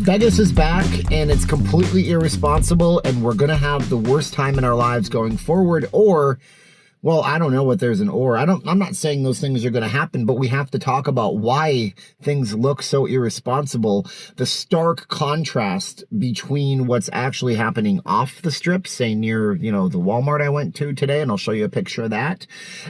Vegas is back, and it's completely irresponsible, and we're going to have the worst time in our lives going forward. Or, well, I don't know what there's an or. I'm not saying those things are going to happen, but we have to talk about why things look so irresponsible. The stark contrast between what's actually happening off the strip, say near, the Walmart I went to today, and I'll show you a picture of that,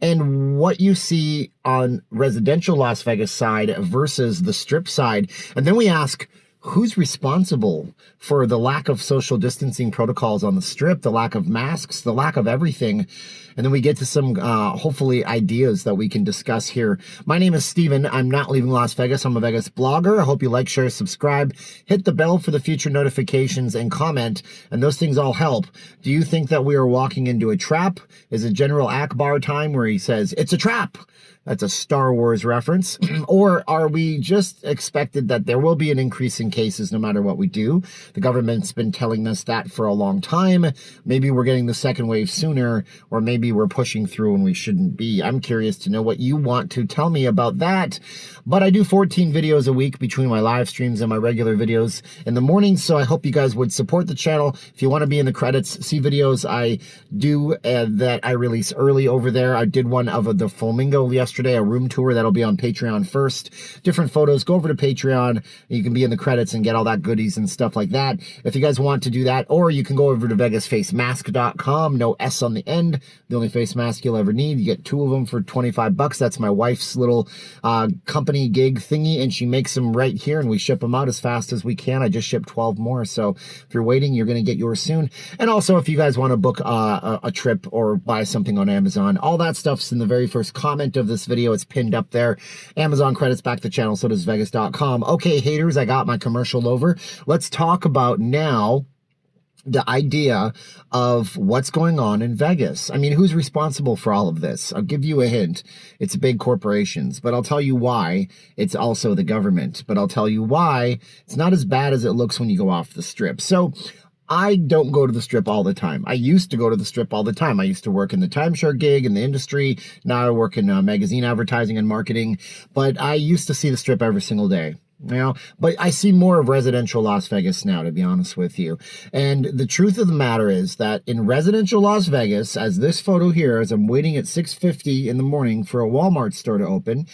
and what you see on residential Las Vegas side versus the strip side. And then we ask, who's responsible for the lack of social distancing protocols on the strip, the lack of masks, the lack of everything? And then we get to some, hopefully, ideas that we can discuss here. My name is Steven. I'm not leaving Las Vegas. I'm a Vegas blogger. I hope you like, share, subscribe, hit the bell for the future notifications, and comment. And those things all help. Do you think that we are walking into a trap? Is it General Akbar time where he says, it's a trap? That's a Star Wars reference. Or are we just expected that there will be an increase in cases no matter what we do? The government's been telling us that for a long time. Maybe we're getting the second wave sooner, or maybe we're pushing through when we shouldn't be. I'm curious to know what you want to tell me about that. But I do 14 videos a week between my live streams and my regular videos in the morning, so I hope you guys would support the channel. If you want to be in the credits, see videos I do that I release early over there. I did one of the Flamingo yesterday, a room tour that'll be on Patreon first. Different photos, go over to Patreon. You can be in the credits and get all that goodies and stuff like that. If you guys want to do that, or you can go over to vegasfacemask.com, no S on the end, the only face mask you'll ever need. You get 2 of them for 25 bucks. That's my wife's little company gig thingy, and she makes them right here, and we ship them out as fast as we can. I just shipped 12 more, so if you're waiting, you're going to get yours soon. And also, if you guys want to book a trip or buy something on Amazon, all that stuff's in the very first comment of this video. It's pinned up there. Amazon credits back the channel, so does Vegas.com. Okay, haters, I got my commercial over. Let's talk about now the idea of what's going on in Vegas. I mean, who's responsible for all of this? I'll give you a hint. It's big corporations, but I'll tell you why. It's also the government, but I'll tell you why it's not as bad as it looks when you go off the strip. So I don't go to the strip all the time. I used to go to the strip all the time. I used to work in the timeshare gig in the industry. Now I work in magazine advertising and marketing, but I used to see the strip every single day. But I see more of residential Las Vegas now, to be honest with you. And the truth of the matter is that in residential Las Vegas, as this photo here, as I'm waiting at 6:50 in the morning for a Walmart store to open,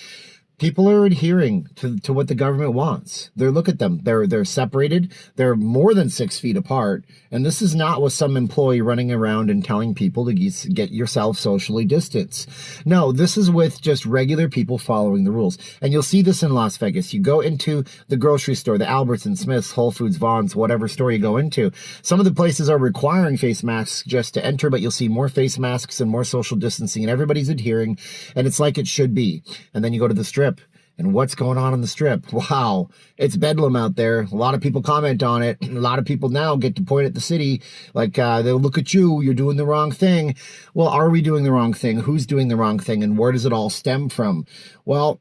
people are adhering to what the government wants. Look at them. They're separated. They're more than 6 feet apart. And this is not with some employee running around and telling people to get yourself socially distanced. No, this is with just regular people following the rules. And you'll see this in Las Vegas. You go into the grocery store, the Albertsons, Smith's, Whole Foods, Vons, whatever store you go into. Some of the places are requiring face masks just to enter, but you'll see more face masks and more social distancing, and everybody's adhering, and it's like it should be. And then you go to the strip. And what's going on the strip? Wow, it's bedlam out there. A lot of people comment on it. A lot of people now get to point at the city like, they'll look at you, you're doing the wrong thing. Well, are we doing the wrong thing? Who's doing the wrong thing? And where does it all stem from? Well,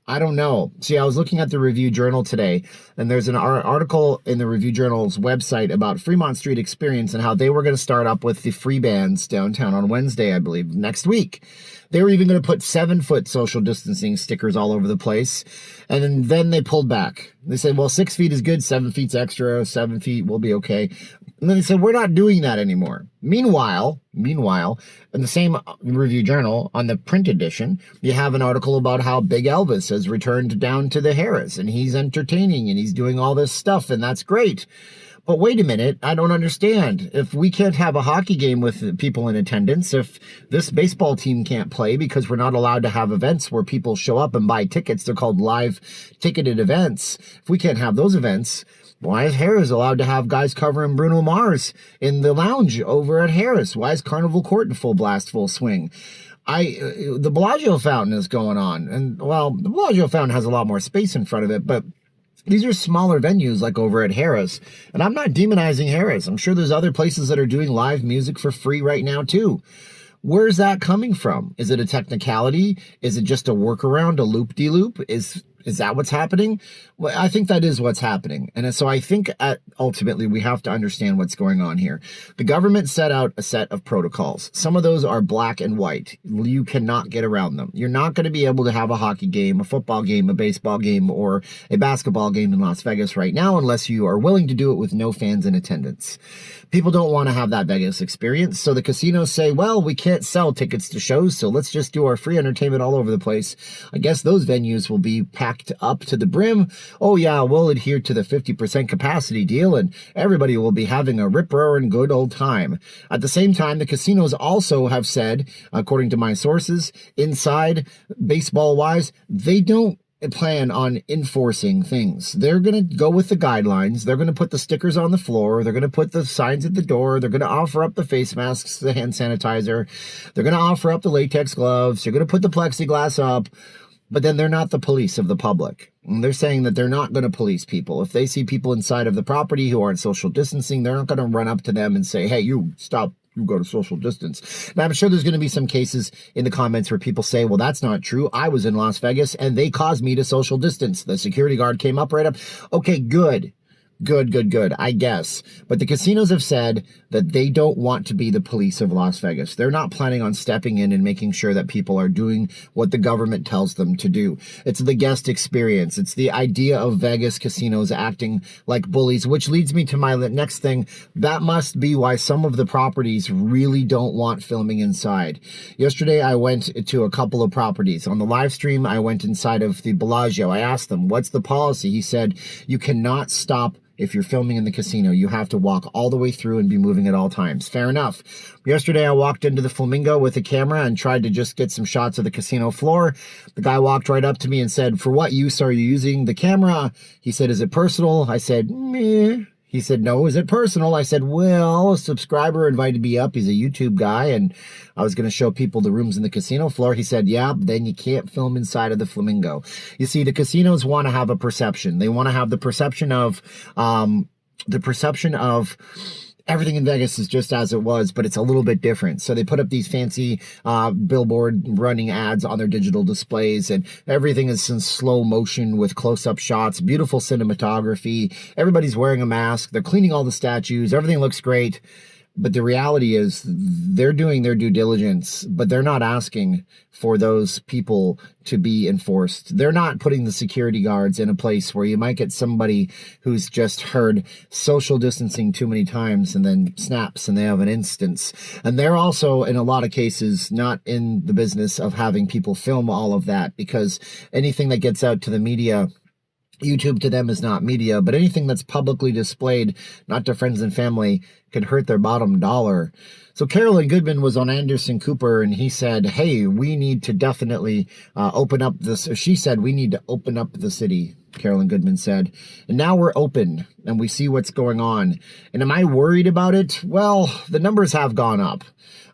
I don't know. See, I was looking at the Review Journal today, and there's an article in the Review Journal's website about Fremont Street Experience and how they were going to start up with the free bands downtown on Wednesday, I believe, next week. They were even going to put 7-foot social distancing stickers all over the place. And then they pulled back. They said, well, 6 feet is good. 7 feet's extra. 7 feet will be okay. And then they said, we're not doing that anymore. Meanwhile, in the same Review Journal, on the print edition, you have an article about how Big Elvis has returned down to the Harris, and he's entertaining, and he's doing all this stuff, and that's great. But wait a minute, I don't understand. If we can't have a hockey game with people in attendance, if this baseball team can't play because we're not allowed to have events where people show up and buy tickets, they're called live ticketed events. If we can't have those events, why is Harris allowed to have guys covering Bruno Mars in the lounge over at Harris? Why is Carnival Court in full blast, full swing? The Bellagio fountain is going on. And, well, the Bellagio fountain has a lot more space in front of it, but these are smaller venues like over at Harris. And I'm not demonizing Harris. I'm sure there's other places that are doing live music for free right now, too. Where's that coming from? Is it a technicality? Is it just a workaround, a loop-de-loop? Is Is that what's happening? Well, I think that is what's happening. And so I think ultimately we have to understand what's going on here. The government set out a set of protocols. Some of those are black and white. You cannot get around them. You're not going to be able to have a hockey game, a football game, a baseball game, or a basketball game in Las Vegas right now unless you are willing to do it with no fans in attendance. People don't want to have that Vegas experience, so the casinos say, well, we can't sell tickets to shows, so let's just do our free entertainment all over the place. I guess those venues will be packed up to the brim. Oh yeah, we'll adhere to the 50% capacity deal, and everybody will be having a rip-roaring good old time. At the same time, the casinos also have said, according to my sources, inside, baseball-wise, they don't plan on enforcing things. They're going to go with the guidelines. They're going to put the stickers on the floor. They're going to put the signs at the door. They're going to offer up the face masks, the hand sanitizer. They're going to offer up the latex gloves. They're going to put the plexiglass up. But then they're not the police of the public. And they're saying that they're not going to police people. If they see people inside of the property who aren't social distancing, they're not going to run up to them and say, hey, you stop. You go to social distance. Now, I'm sure there's going to be some cases in the comments where people say, well, that's not true. I was in Las Vegas and they caused me to social distance. The security guard came up right up. Okay, good. Good, I guess. But the casinos have said that they don't want to be the police of Las Vegas. They're not planning on stepping in and making sure that people are doing what the government tells them to do. It's the guest experience. It's the idea of Vegas casinos acting like bullies, which leads me to my next thing. That must be why some of the properties really don't want filming inside. Yesterday, I went to a couple of properties. On the live stream, I went inside of the Bellagio. I asked them, what's the policy? He said, you cannot stop. If you're filming in the casino, you have to walk all the way through and be moving at all times. Fair enough. Yesterday, I walked into the Flamingo with a camera and tried to just get some shots of the casino floor. The guy walked right up to me and said, for what use are you using the camera? He said, is it personal? I said, meh. He said, no, is it personal? I said, well, a subscriber invited me up. He's a YouTube guy, and I was going to show people the rooms in the casino floor. He said, yeah, but then you can't film inside of the Flamingo. You see, the casinos want to have a perception. They want to have the perception of everything in Vegas is just as it was, but it's a little bit different. So they put up these fancy billboard running ads on their digital displays, and everything is in slow motion with close-up shots, beautiful cinematography. Everybody's wearing a mask. They're cleaning all the statues. Everything looks great. But the reality is they're doing their due diligence, but they're not asking for those people to be enforced. They're not putting the security guards in a place where you might get somebody who's just heard social distancing too many times and then snaps and they have an instance. And they're also, in a lot of cases, not in the business of having people film all of that, because anything that gets out to the media, YouTube to them is not media, but anything that's publicly displayed, not to friends and family, can hurt their bottom dollar. So Carolyn Goodman was on Anderson Cooper, and he said, hey, we need to definitely open up this. She said, we need to open up the city, Carolyn Goodman said. And now we're open, and we see what's going on. And am I worried about it? Well, the numbers have gone up.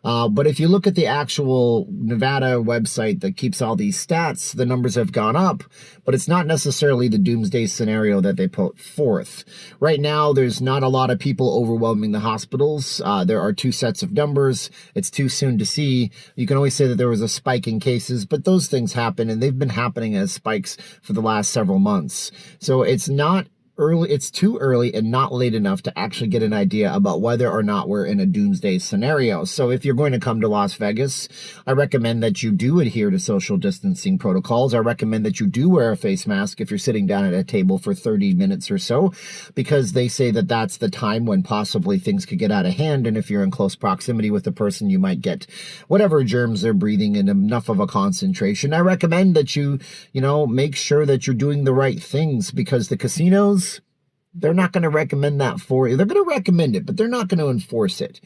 But if you look at the actual Nevada website that keeps all these stats, the numbers have gone up, but it's not necessarily the doomsday scenario that they put forth. Right now, there's not a lot of people overwhelming the hospitals. There are two sets of numbers. It's too soon to see. You can always say that there was a spike in cases, but those things happen, and they've been happening as spikes for the last several months. So it's not early, it's too early and not late enough to actually get an idea about whether or not we're in a doomsday scenario. So if you're going to come to Las Vegas, I recommend that you do adhere to social distancing protocols. I recommend that you do wear a face mask if you're sitting down at a table for 30 minutes or so, because they say that that's the time when possibly things could get out of hand. And if you're in close proximity with the person, you might get whatever germs they're breathing in enough of a concentration. I recommend that you make sure that you're doing the right things, because the casinos, they're not going to recommend that for you. They're going to recommend it, but they're not going to enforce it,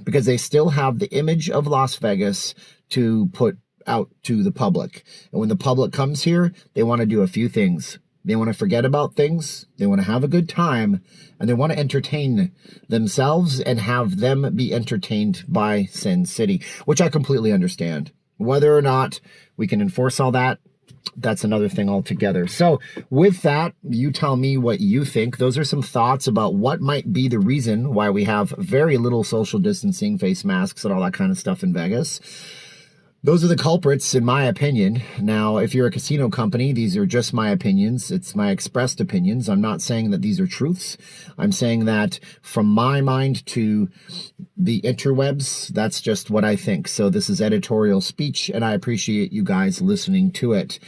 because they still have the image of Las Vegas to put out to the public. And when the public comes here, they want to do a few things. They want to forget about things. They want to have a good time, and they want to entertain themselves and have them be entertained by Sin City, which I completely understand. Whether or not we can enforce all that, that's another thing altogether. So with that, you tell me what you think. Those are some thoughts about what might be the reason why we have very little social distancing, face masks, and all that kind of stuff in Vegas. Those are the culprits, in my opinion. Now, if you're a casino company, these are just my opinions. It's my expressed opinions. I'm not saying that these are truths. I'm saying that from my mind to the interwebs, that's just what I think. So this is editorial speech, and I appreciate you guys listening to it.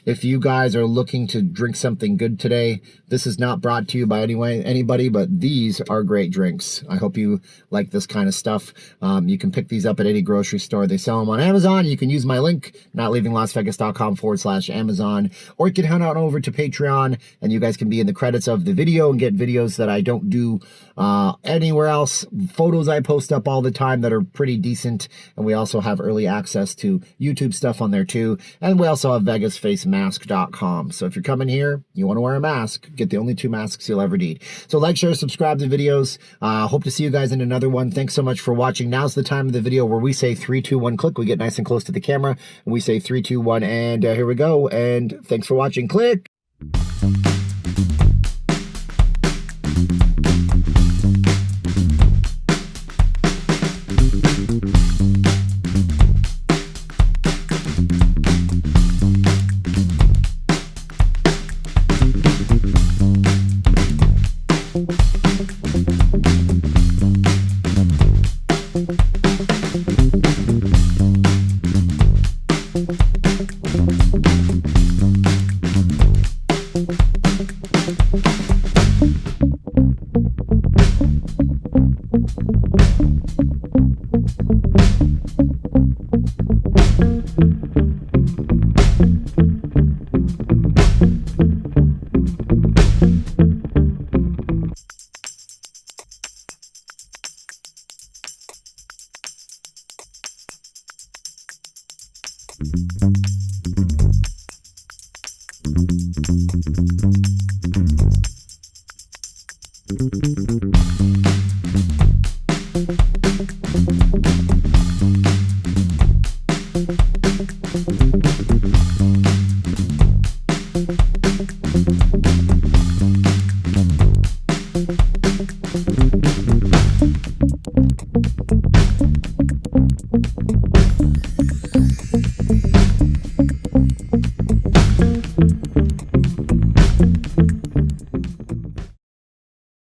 If you guys are looking to drink something good today, this is not brought to you by anybody, but these are great drinks. I hope you like this kind of stuff. You can pick these up at any grocery store. They sell them on Amazon. You can use my link, notleavinglasvegas.com/Amazon, or you can head on over to Patreon, and you guys can be in the credits of the video and get videos that I don't do anywhere else. Photos I post up all the time that are pretty decent, and we also have early access to YouTube stuff on there too, and we also have VegasFaceMask.com. So if you're coming here, you want to wear a mask, get the only 2 masks you'll ever need. So like, share, subscribe to videos. Hope to see you guys in another one. Thanks so much for watching. Now's the time of the video where we say 3, 2, 1, click. We get nice and close to the camera, and we say 3, 2, 1, and here we go. And thanks for watching. Click.